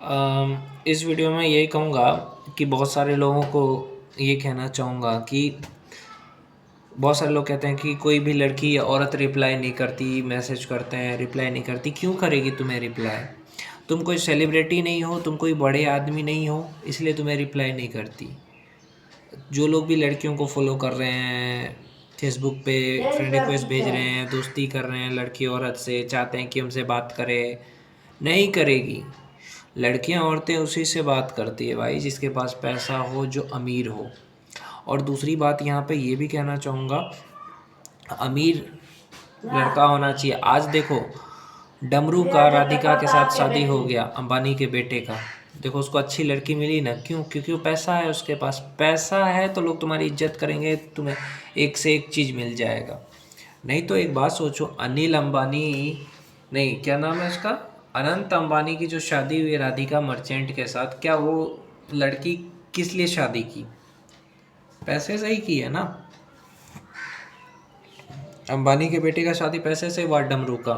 इस वीडियो में यही कहूँगा कि बहुत सारे लोगों को ये कहना चाहूँगा कि बहुत सारे लोग कहते हैं कि कोई भी लड़की या औरत रिप्लाई नहीं करती, मैसेज करते हैं रिप्लाई नहीं करती। क्यों करेगी तुम्हें रिप्लाई? तुम कोई सेलिब्रिटी नहीं हो, तुम कोई बड़े आदमी नहीं हो, इसलिए तुम्हें रिप्लाई नहीं करती। जो लोग भी लड़कियों को फॉलो कर रहे हैं, फेसबुक पे फ्रेंड रिक्वेस्ट भेज रहे हैं, दोस्ती कर रहे हैं लड़की औरत से, चाहते हैं कि हमसे बात करे, नहीं करेगी। लड़कियां औरतें उसी से बात करती है भाई जिसके पास पैसा हो, जो अमीर हो। और दूसरी बात यहाँ पे ये भी कहना चाहूँगा, अमीर लड़का होना चाहिए। आज देखो, डमरू का राधिका के साथ शादी हो गया, अंबानी के बेटे का। देखो उसको अच्छी लड़की मिली ना, क्यों? क्योंकि वो पैसा है, उसके पास पैसा है तो लोग तुम्हारी इज्जत करेंगे, तुम्हें एक से एक चीज़ मिल जाएगा। नहीं तो एक बात सोचो, अनिल अंबानी, नहीं क्या नाम है उसका, अनंत अंबानी की जो शादी हुई राधिका मर्चेंट के साथ, क्या वो लड़की किस लिए शादी की? पैसे से ही की है ना। अंबानी के बेटे का शादी पैसे से हुआ, डमरू का।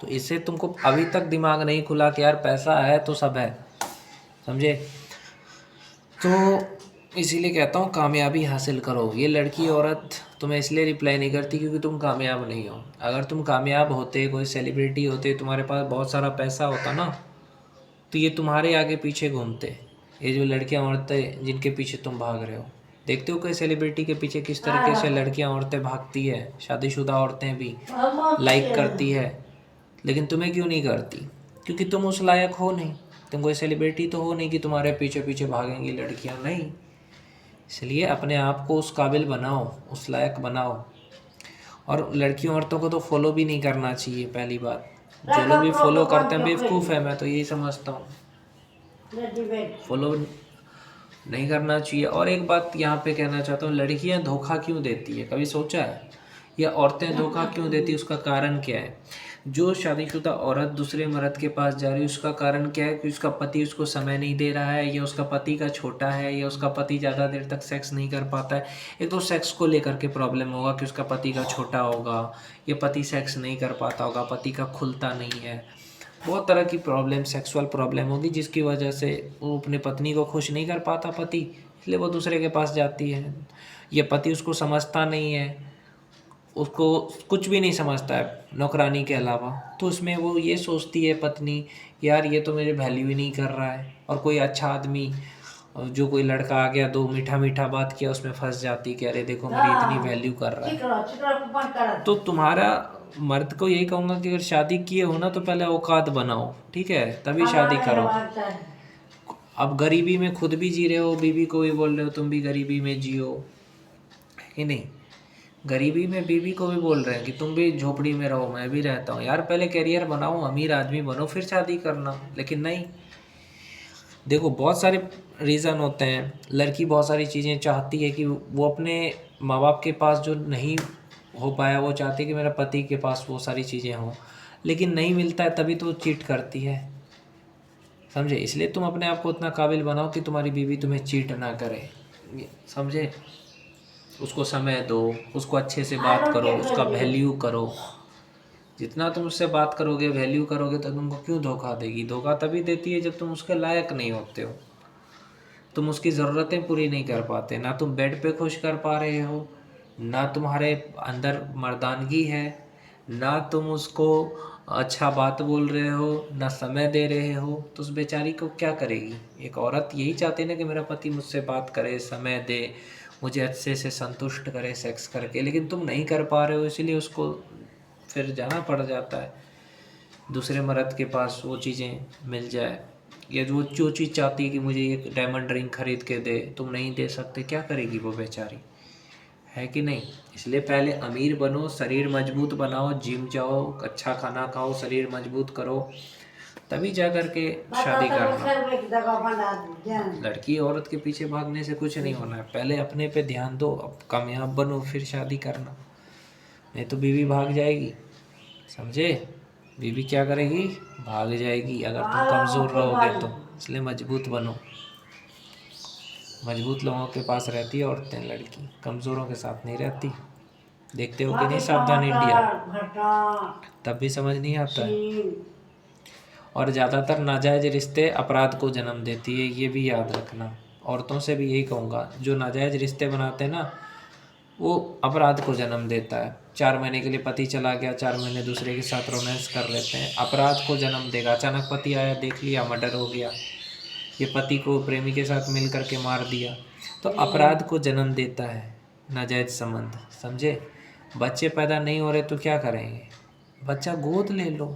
तो इससे तुमको अभी तक दिमाग नहीं खुला कि यार पैसा है तो सब है, समझे? तो इसीलिए कहता हूँ कामयाबी हासिल करो। ये लड़की औरत तुम्हें इसलिए रिप्लाई नहीं करती क्योंकि तुम कामयाब नहीं हो। अगर तुम कामयाब होते, कोई सेलिब्रिटी होते, तुम्हारे पास बहुत सारा पैसा होता ना, तो ये तुम्हारे आगे पीछे घूमते। ये जो लड़कियां औरतें जिनके पीछे तुम भाग रहे हो, देखते हो कोई सेलिब्रिटी के पीछे किस तरीके से लड़कियां औरतें भागती है, शादीशुदा औरतें भी लाइक करती है, लेकिन तुम्हें क्यों नहीं करती? क्योंकि तुम उस लायक हो नहीं। तुम कोई सेलिब्रिटी तो हो नहीं कि तुम्हारे पीछे पीछे भागेंगी लड़कियां, नहीं। इसलिए अपने आप को उस काबिल बनाओ, उस लायक बनाओ। और लड़कियों औरतों को तो फॉलो भी नहीं करना चाहिए, पहली बात। जो लोग भी फॉलो करते हैं बेवकूफ़ है, मैं तो यही समझता हूँ। फॉलो नहीं करना चाहिए। और एक बात यहाँ पे कहना चाहता हूँ, लड़कियाँ धोखा क्यों देती है, कभी सोचा है? या औरतें धोखा क्यों देती है, उसका कारण क्या है? जो शादीशुदा औरत दूसरे मर्द के पास जा रही है, उसका कारण क्या है? कि उसका पति उसको समय नहीं दे रहा है, या उसका पति का छोटा है, या उसका पति ज़्यादा देर तक सेक्स नहीं कर पाता है। एक तो सेक्स को लेकर के प्रॉब्लम होगा कि उसका पति का छोटा होगा, या पति सेक्स नहीं कर पाता होगा, पति का खुलता नहीं है। बहुत तरह की प्रॉब्लम, सेक्सुअल प्रॉब्लम होगी, जिसकी वजह से वो अपने पत्नी को खुश नहीं कर पाता पति, इसलिए वो दूसरे के पास जाती है। ये पति उसको समझता नहीं है, उसको कुछ भी नहीं समझता है नौकरानी के अलावा। तो उसमें वो ये सोचती है पत्नी, यार ये तो मेरे वैल्यू ही नहीं कर रहा है। और कोई अच्छा आदमी, जो कोई लड़का आ गया, दो मीठा मीठा बात किया, उसमें फंस जाती कि अरे देखो मेरी इतनी वैल्यू कर रहा है। तो तुम्हारा मर्द को यही कहूँगा कि अगर शादी किए हो ना, तो पहले औकात बनाओ, ठीक है? तभी शादी करो। अब गरीबी में खुद भी जी रहे हो, बीवी को भी बोल रहे हो तुम भी गरीबी में जियो, है कि नहीं? गरीबी में बीवी को भी बोल रहे हैं कि तुम भी झोपड़ी में रहो, मैं भी रहता हूँ। यार पहले करियर बनाओ, अमीर आदमी बनो, फिर शादी करना। लेकिन नहीं, देखो बहुत सारे रीज़न होते हैं। लड़की बहुत सारी चीज़ें चाहती है कि वो अपने माँ बाप के पास जो नहीं हो पाया, वो चाहती है कि मेरा पति के पास वो सारी चीज़ें हों, लेकिन नहीं मिलता है, तभी तो चीट करती है, समझे? इसलिए तुम अपने आप को उतना काबिल बनाओ कि तुम्हारी बीवी तुम्हें चीट ना करे, समझे? उसको समय दो, उसको अच्छे से बात करो, उसका वैल्यू करो। जितना तुम उससे बात करोगे, वैल्यू करोगे, तो तुमको क्यों धोखा देगी? धोखा तभी देती है जब तुम उसके लायक नहीं होते हो, तुम उसकी ज़रूरतें पूरी नहीं कर पाते। ना तुम बेड पे खुश कर पा रहे हो, ना तुम्हारे अंदर मर्दानगी है, ना तुम उसको अच्छा बात बोल रहे हो, ना समय दे रहे हो, तो उस बेचारी को क्या करेगी? एक औरत यही चाहती है ना कि मेरा पति मुझसे बात करे, समय दे, मुझे अच्छे से संतुष्ट करे सेक्स करके, लेकिन तुम नहीं कर पा रहे हो, इसीलिए उसको फिर जाना पड़ जाता है दूसरे मर्द के पास, वो चीज़ें मिल जाए। या जो चीज़ चाहती है कि मुझे एक डायमंड रिंग खरीद के दे, तुम नहीं दे सकते, क्या करेगी वो बेचारी, है कि नहीं? इसलिए पहले अमीर बनो, शरीर मजबूत बनाओ, जिम जाओ, अच्छा खाना खाओ, शरीर मजबूत करो, तभी जा कर के शादी करना। लड़की औरत के पीछे भागने से कुछ नहीं होना है। पहले अपने पे ध्यान दो, अब कामयाब बनो, फिर शादी करना। नहीं तो बीवी भाग जाएगी, समझे? बीवी क्या करेगी? भाग जाएगी अगर तुम कमज़ोर रहोगे तो। इसलिए मजबूत बनो। मजबूत लोगों के पास रहती है औरतें, लड़की कमज़ोरों के साथ नहीं रहती। देखते हो कि नहीं सावधान इंडिया? तब भी समझ नहीं आता है। और ज़्यादातर नाजायज़ रिश्ते अपराध को जन्म देती है, ये भी याद रखना। औरतों से भी यही कहूँगा, जो नाजायज़ रिश्ते बनाते हैं ना, वो अपराध को जन्म देता है। 4 महीने के लिए पति चला गया, 4 महीने दूसरे के साथ रोमांस कर लेते हैं, अपराध को जन्म देगा। अचानक पति आया, देख लिया, मर्डर हो गया, ये पति को प्रेमी के साथ मिल करके मार दिया, तो अपराध को जन्म देता है नाजायज़ संबंध, समझे। बच्चे पैदा नहीं हो रहे तो क्या करेंगे, बच्चा गोद ले लो,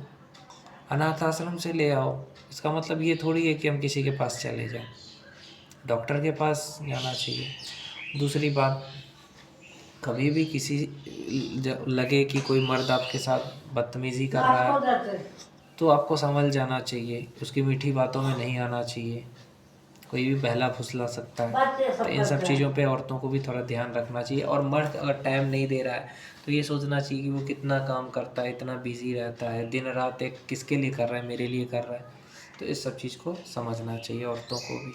अनाथ आश्रम से ले आओ। इसका मतलब ये थोड़ी है कि हम किसी के पास चले जाएं, डॉक्टर के पास जाना चाहिए। दूसरी बात, कभी भी किसी लगे कि कोई मर्द आपके साथ बदतमीज़ी कर रहा है तो आपको समझ जाना चाहिए, उसकी मीठी बातों में नहीं आना चाहिए, कोई भी बहला फुसला सकता है। तो इन सब चीज़ों पे औरतों को भी थोड़ा ध्यान रखना चाहिए। और मर्द अगर टाइम नहीं दे रहा है तो ये सोचना चाहिए कि वो कितना काम करता है, इतना बिजी रहता है, दिन रात एक किसके लिए कर रहा है, मेरे लिए कर रहा है। तो इस सब चीज़ को समझना चाहिए औरतों को भी।